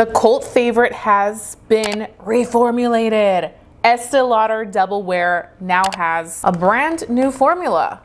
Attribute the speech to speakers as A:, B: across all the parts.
A: The cult favorite has been reformulated. Estée Lauder Double Wear now has a brand new formula.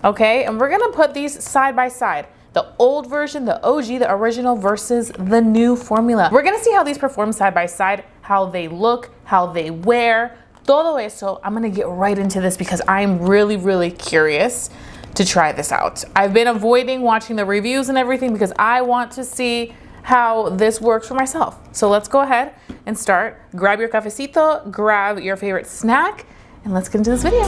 A: Okay, and we're gonna put these side by side. The old version, the OG, the original versus the new formula. We're gonna see how these perform side by side, how they look, how they wear, todo eso. I'm gonna get right into this because I'm really, really curious to try this out. I've been avoiding watching the reviews and everything because I want to see how this works for myself. So let's go ahead and start. Grab your cafecito, grab your favorite snack, and let's get into this video.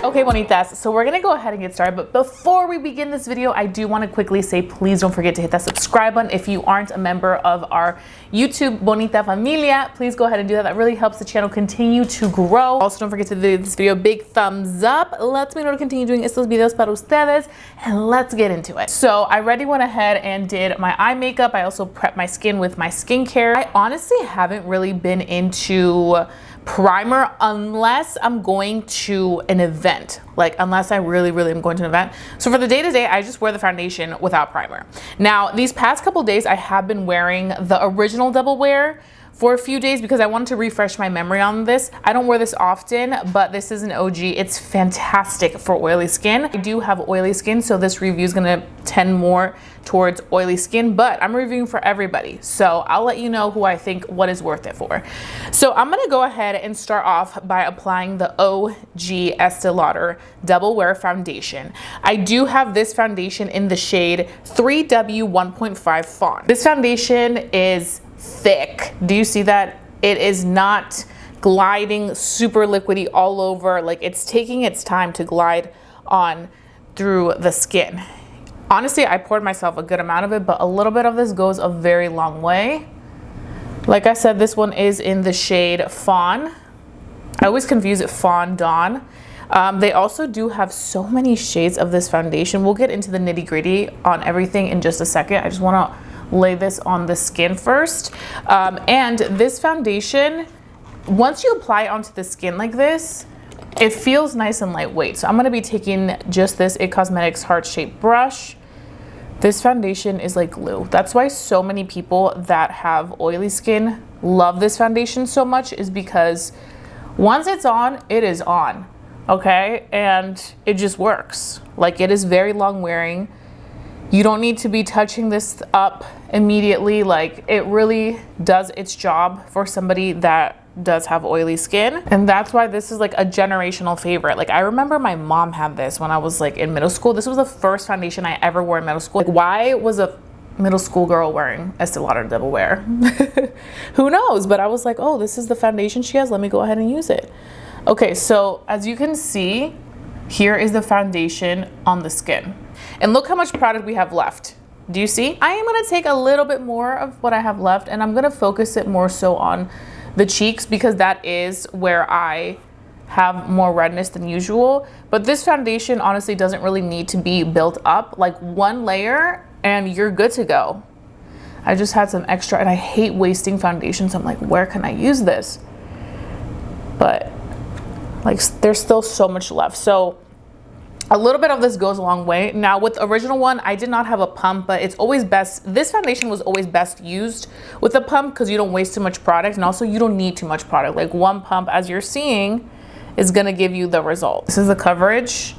A: Okay, bonitas, so we're gonna go ahead and get started, but before we begin this video, I do wanna quickly say, please don't forget to hit that subscribe button. If you aren't a member of our YouTube Bonita Familia, please go ahead and do that. That really helps the channel continue to grow. Also, don't forget to give this video a big thumbs up. Lets me know to continue doing estos videos para ustedes, and let's get into it. So I already went ahead and did my eye makeup. I also prepped my skin with my skincare. I honestly haven't really been into primer unless I'm going to an event, like unless I really am going to an event. So for the day-to-day, I just wear the foundation without primer. Now these past couple days I have been wearing the original Double Wear for a few days because I wanted to refresh my memory on this. I don't wear this often, but this is an OG. It's fantastic for oily skin. I do have oily skin, so this review is gonna tend more towards oily skin, but I'm reviewing for everybody. So I'll let you know who I think what is worth it for. So I'm gonna go ahead and start off by applying the OG Estee Lauder Double Wear Foundation. I do have this foundation in the shade 3W 1.5 Fawn. This foundation is thick. Do you see that? It is not gliding super liquidy all over. Like, it's taking its time to glide on through the skin. Honestly, I poured myself a good amount of it, but a little bit of this goes a very long way. Like I said, this one is in the shade Fawn. I always confuse it Fawn Dawn. They also do have so many shades of this foundation. We'll get into the nitty gritty on everything in just a second. I just want to lay this on the skin first. And this foundation, once you apply it onto the skin like this, it feels nice and lightweight. So I'm going to be taking just this It Cosmetics heart-shaped brush. This foundation is like glue. That's why so many people that have oily skin love this foundation so much, is because once it's on, it is on. Okay, and it just works. Like, it is very long wearing. You don't need to be touching this up immediately. Like, it really does its job for somebody that does have oily skin. And that's why this is like a generational favorite. Like, I remember my mom had this when I was like in middle school. This was the first foundation I ever wore in middle school. Like, why was a middle school girl wearing Estee Lauder Double Wear? Who knows? But I was like, oh, this is the foundation she has. Let me go ahead and use it. Okay, so as you can see, here is the foundation on the skin. And look how much product we have left. Do you see? I am gonna take a little bit more of what I have left, and I'm gonna focus it more so on the cheeks because that is where I have more redness than usual. But this foundation honestly doesn't really need to be built up. Like, one layer and you're good to go. I just had some extra, and I hate wasting foundation, so I'm like, where can I use this? But like, there's still so much left. So a little bit of this goes a long way. Now with the original one, I did not have a pump, but it's always best, this foundation was always best used with a pump because you don't waste too much product, and also you don't need too much product. Like, one pump, as you're seeing, is gonna give you the result. This is the coverage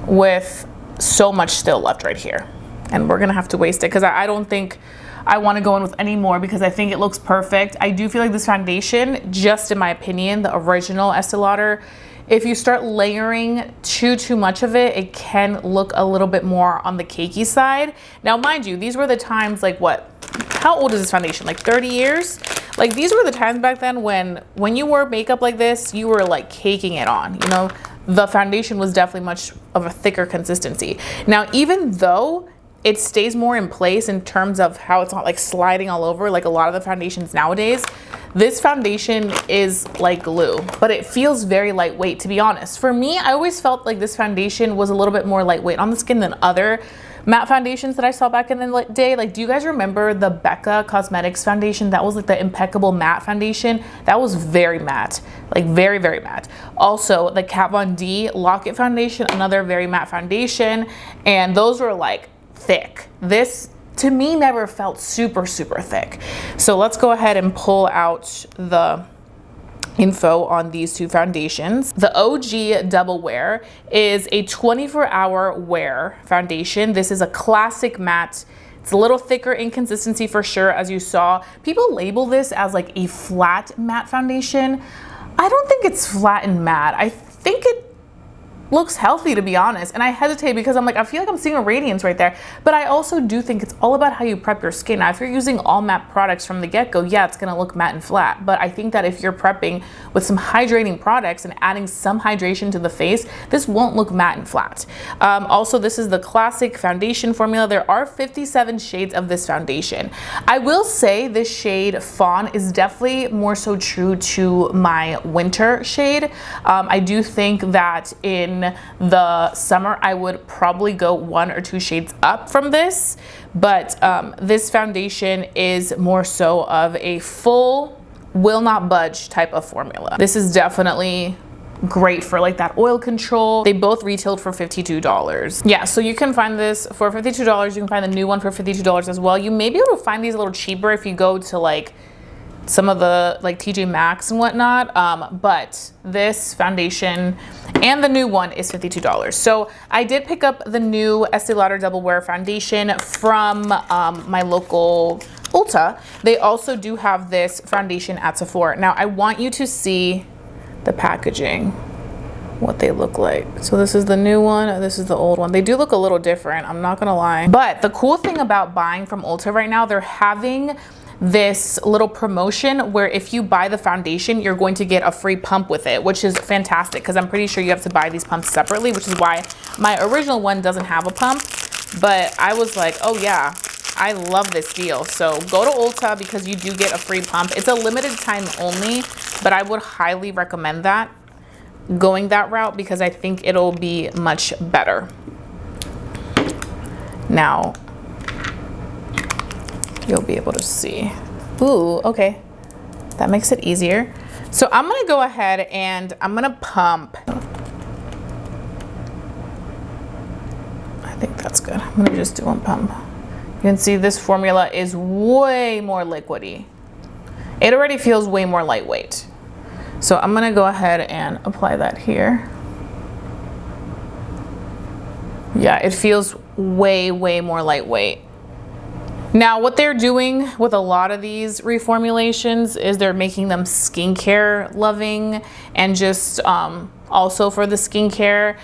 A: with so much still left right here. And we're gonna have to waste it because I don't think I wanna go in with any more because I think it looks perfect. I do feel like this foundation, just in my opinion, the original Estee Lauder, if you start layering too much of it, it can look a little bit more on the cakey side. Now, mind you, these were the times, like, what? How old is this foundation? Like 30 years? Like, these were the times back then when you wore makeup like this, you were like caking it on, you know? The foundation was definitely much of a thicker consistency. Now, even though it stays more in place in terms of how it's not like sliding all over like a lot of the foundations nowadays, this foundation is like glue, but it feels very lightweight, to be honest. For me, I always felt like this foundation was a little bit more lightweight on the skin than other matte foundations that I saw back in the day. Like, do you guys remember the Becca Cosmetics foundation? That was like the impeccable matte foundation. That was very matte, like very matte. Also, the Kat Von D Lock-It foundation, another very matte foundation, and those were like thick. This to me never felt super thick. So let's go ahead and pull out the info on these two foundations. The OG Double Wear is a 24-hour wear foundation. This is a classic matte. It's a little thicker in consistency for sure, as you saw. People label this as like a flat matte foundation. I don't think it's flat and matte. I think it looks healthy, to be honest, and I hesitate because I'm like, I feel like I'm seeing a radiance right there, but I also do think it's all about how you prep your skin. Now, if you're using all matte products from the get-go, yeah, it's gonna look matte and flat, but I think that if you're prepping with some hydrating products and adding some hydration to the face, this won't look matte and flat. Also, this is the classic foundation formula. There are 57 shades of this foundation. I will say this shade Fawn is definitely more so true to my winter shade. I do think that in the summer I would probably go 1 or 2 shades up from this, but this foundation is more so of a full will not budge type of formula. This is definitely great for like that oil control. They both retailed for $52. Yeah, so you can find this for $52. You can find the new one for $52 as well. You may be able to find these a little cheaper if you go to like some of the like TJ Maxx and whatnot, but this foundation and the new one is $52. So I did pick up the new Estée Lauder Double Wear foundation from my local Ulta. They also do have this foundation at Sephora. Now I want you to see the packaging, what they look like. So this is the new one, this is the old one. They do look a little different, I'm not gonna lie. But the cool thing about buying from Ulta right now, they're having this little promotion where if you buy the foundation, you're going to get a free pump with it, which is fantastic because I'm pretty sure you have to buy these pumps separately, which is why my original one doesn't have a pump. But I was like, oh yeah, I love this deal. So go to Ulta because you do get a free pump. It's a limited time only, but I would highly recommend that, going that route, because I think it'll be much better. Now, you'll be able to see. Ooh, okay. That makes it easier. So I'm gonna go ahead and I'm gonna pump. I think that's good. I'm gonna just do one pump. You can see this formula is way more liquidy. It already feels way more lightweight. So I'm gonna go ahead and apply that here. Yeah, it feels way more lightweight. Now, what they're doing with a lot of these reformulations is they're making them skincare loving and just also for the skincare.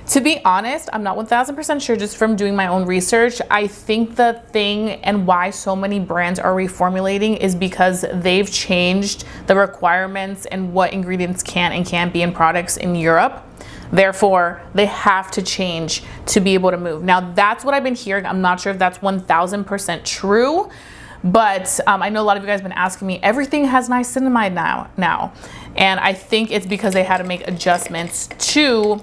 A: To be honest, I'm not 1000% sure, just from doing my own research. I think the thing and why so many brands are reformulating is because they've changed the requirements and what ingredients can and can't be in products in Europe. Therefore, they have to change to be able to move. Now, that's what I've been hearing. I'm not sure if that's 1000% true, but I know a lot of you guys have been asking me, everything has niacinamide now. And I think it's because they had to make adjustments to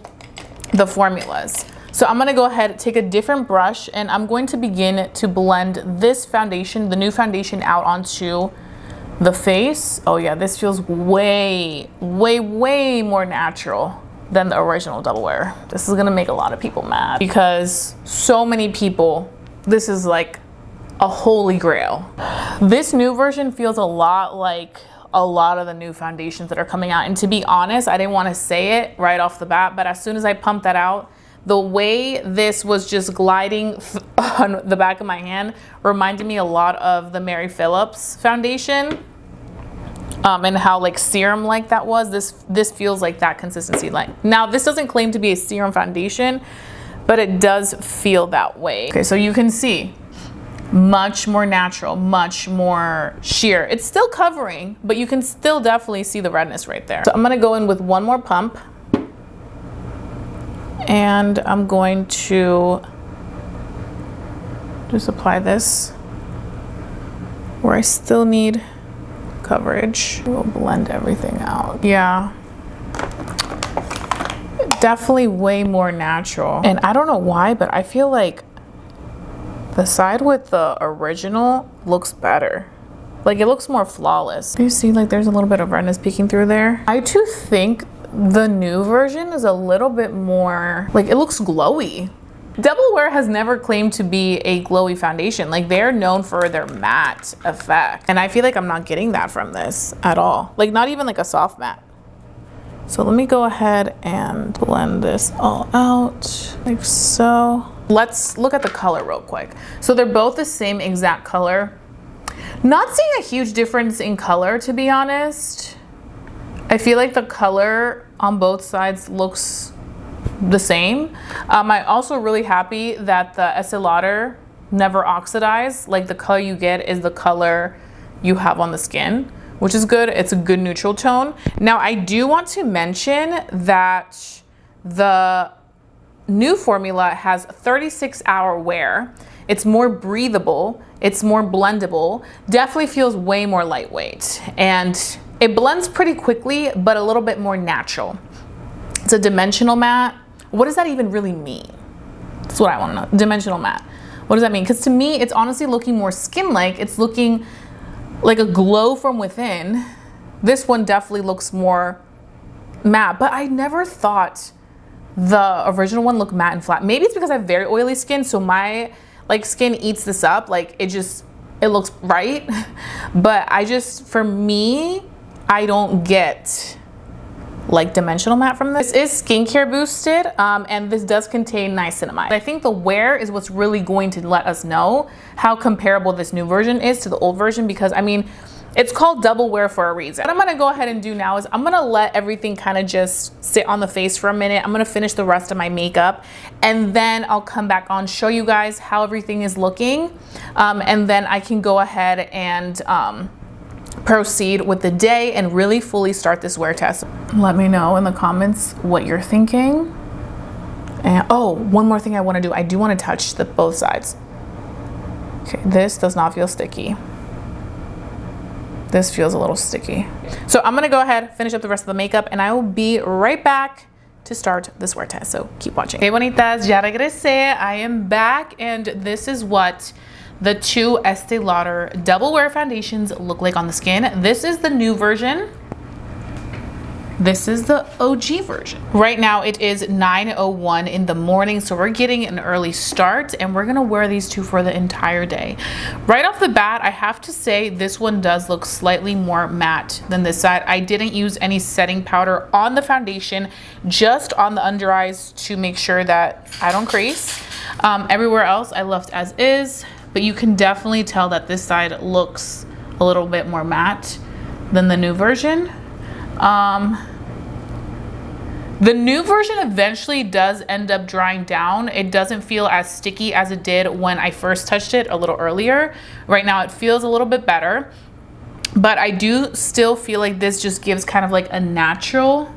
A: the formulas. So I'm gonna go ahead, take a different brush, and I'm going to begin to blend this foundation, the new foundation, out onto the face. Oh yeah, this feels way more natural than the original Double Wear. This is gonna make a lot of people mad because so many people, this is like a holy grail. This new version feels a lot like a lot of the new foundations that are coming out. And to be honest, I didn't want to say it right off the bat, but as soon as I pumped that out, the way this was just gliding on the back of my hand reminded me a lot of the Mary Phillips foundation. And how like serum like that was. This feels like that consistency. Like, now this doesn't claim to be a serum foundation, but it does feel that way. Okay, so you can see much more natural, much more sheer. It's still covering, but you can still definitely see the redness right there. So I'm gonna go in with one more pump, and I'm going to just apply this where I still need coverage. We'll blend everything out. Yeah, definitely way more natural. And I don't know why, but I feel like the side with the original looks better. Like, it looks more flawless. Do you see like there's a little bit of redness peeking through there? I too think the new version is a little bit more, like, it looks glowy. Double Wear has never claimed to be a glowy foundation. Like, they're known for their matte effect. And I feel like I'm not getting that from this at all. Like, not even like a soft matte. So let me go ahead and blend this all out like so. Let's look at the color real quick. So they're both the same exact color. Not seeing a huge difference in color, to be honest. I feel like the color on both sides looks the same. I'm also really happy that the Estée Lauder never oxidized. Like, the color you get is the color you have on the skin, which is good. It's a good neutral tone. Now, I do want to mention that the new formula has 36-hour wear. It's more breathable. It's more blendable. Definitely feels way more lightweight. And it blends pretty quickly, but a little bit more natural. It's a dimensional matte. What does that even really mean? That's what I want to know. Dimensional matte. What does that mean? Because to me, it's honestly looking more skin-like. It's looking like a glow from within. This one definitely looks more matte, but I never thought the original one looked matte and flat. Maybe it's because I have very oily skin, so my like skin eats this up. Like, it looks right. But for me, I don't get like dimensional matte from this. This is skincare boosted, and this does contain niacinamide. I think the wear is what's really going to let us know how comparable this new version is to the old version, because I mean, it's called Double Wear for a reason. What I'm gonna go ahead and do now is I'm gonna let everything kind of just sit on the face for a minute. I'm gonna finish the rest of my makeup, and then I'll come back on, show you guys how everything is looking, and then I can go ahead and proceed with the day and really fully start this wear test. Let me know in the comments what you're thinking. And oh, one more thing I want to do. I do want to touch both sides. Okay, this does not feel sticky. This feels a little sticky. So I'm gonna go ahead, finish up the rest of the makeup, and I will be right back to start this wear test. So keep watching. Hey bonitas, ya regresé. I am back, and this is what the two Estée Lauder Double Wear foundations look like on the skin. This is the new version. This is the OG version. Right now it is 9:01 in the morning, so we're getting an early start, and we're gonna wear these two for the entire day. Right off the bat, I have to say this one does look slightly more matte than this side. I didn't use any setting powder on the foundation, just on the under eyes to make sure that I don't crease. Everywhere else I left as is, but you can definitely tell that this side looks a little bit more matte than the new version. The new version eventually does end up drying down. It doesn't feel as sticky as it did when I first touched it a little earlier. Right now it feels a little bit better, but I do still feel like this just gives kind of like a natural,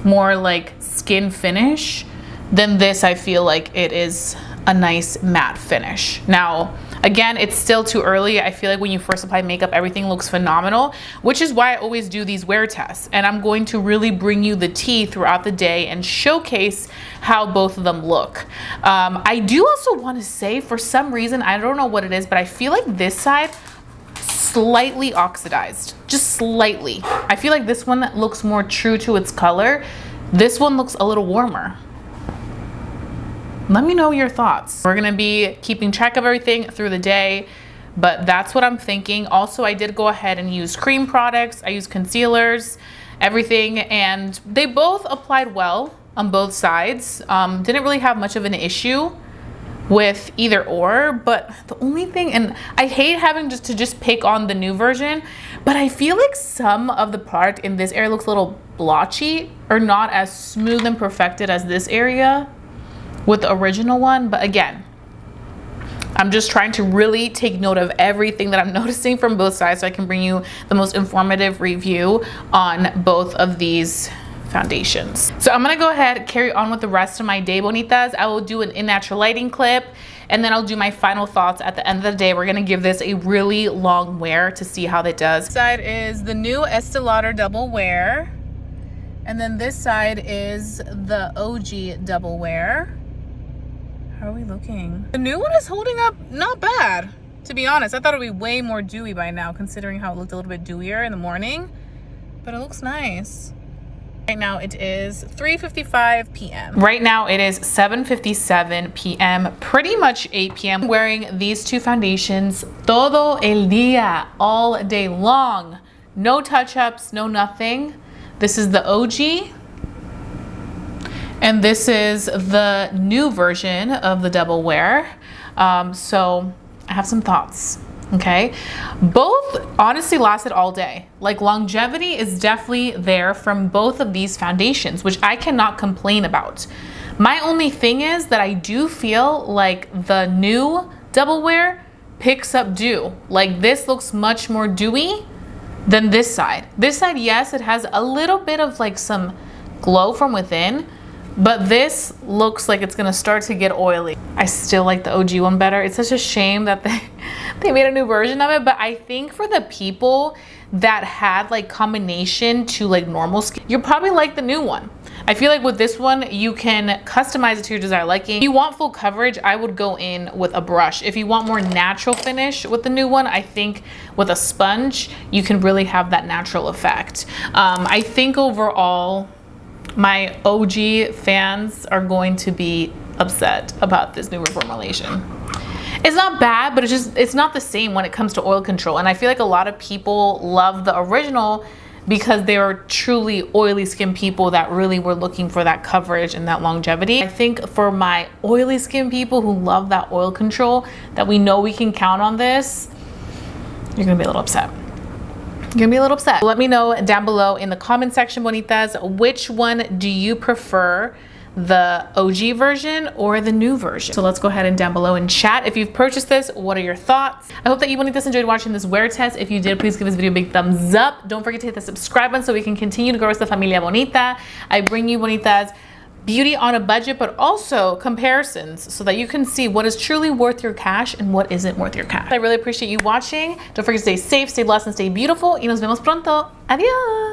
A: more like skin finish. Than this, I feel like it is a nice matte finish. Now, again, it's still too early. I feel like when you first apply makeup, everything looks phenomenal, which is why I always do these wear tests. And I'm going to really bring you the tea throughout the day and showcase how both of them look. I do also want to say, for some reason, I don't know what it is, but I feel like this side slightly oxidized, just slightly. I feel like this one looks more true to its color. This one looks a little warmer. Let me know your thoughts. We're gonna be keeping track of everything through the day, but that's what I'm thinking. Also, I did go ahead and use cream products. I used concealers, everything, and they both applied well on both sides. Didn't really have much of an issue with either or, but the only thing, and I hate having to just pick on the new version, but I feel like some of the product in this area looks a little blotchy or not as smooth and perfected as this area with the original one. But again, I'm just trying to really take note of everything that I'm noticing from both sides so I can bring you the most informative review on both of these foundations. So I'm gonna go ahead and carry on with the rest of my day, bonitas. I will do an in natural lighting clip, and then I'll do my final thoughts at the end of the day. We're gonna give this a really long wear to see how that does. This side is the new Estée Lauder Double Wear, and then this side is the OG Double Wear. How are we looking? The new one is holding up not bad, to be honest. I thought it would be way more dewy by now, considering how it looked a little bit dewier in the morning, but it looks nice. Right now it is 3:55 p.m. Right now it is 7:57 p.m. Pretty much 8 p.m. I'm wearing these two foundations todo el día, all day long. No touch-ups, no nothing. This is the OG. And this is the new version of the double wear. So I have some thoughts. Okay, both honestly lasted all day. Like, longevity is definitely there from both of these foundations, which I cannot complain about. My only thing is that I do feel like the new double wear picks up dew. Like, this looks much more dewy than this side. This side, yes, it has a little bit of like some glow from within, but this looks like it's gonna start to get oily. I still like the OG one better. It's such a shame that they made a new version of it, but I think for the people that had like combination to like normal skin, you'll probably like the new one. I feel like with this one, you can customize it to your desired liking. If you want full coverage, I would go in with a brush. If you want more natural finish with the new one, I think with a sponge, you can really have that natural effect. I think overall, my OG fans are going to be upset about this new reformulation. It's not bad, but it's not the same when it comes to oil control. And I feel like a lot of people love the original because they are truly oily skin people that really were looking for that coverage and that longevity. I think for my oily skin people who love that oil control, that we know we can count on this, you're gonna be a little upset. You're gonna be a little upset. Let me know down below in the comment section, bonitas, which one do you prefer, the OG version or the new version? So let's go ahead and down below and chat. If you've purchased this, what are your thoughts? I hope that you bonitas enjoyed watching this wear test. If you did, please give this video a big thumbs up. Don't forget to hit the subscribe button so we can continue to grow as the familia bonita. I bring you, bonitas, beauty on a budget, but also comparisons so that you can see what is truly worth your cash and what isn't worth your cash. I really appreciate you watching. Don't forget to stay safe, stay blessed, and stay beautiful. Y nos vemos pronto. Adios.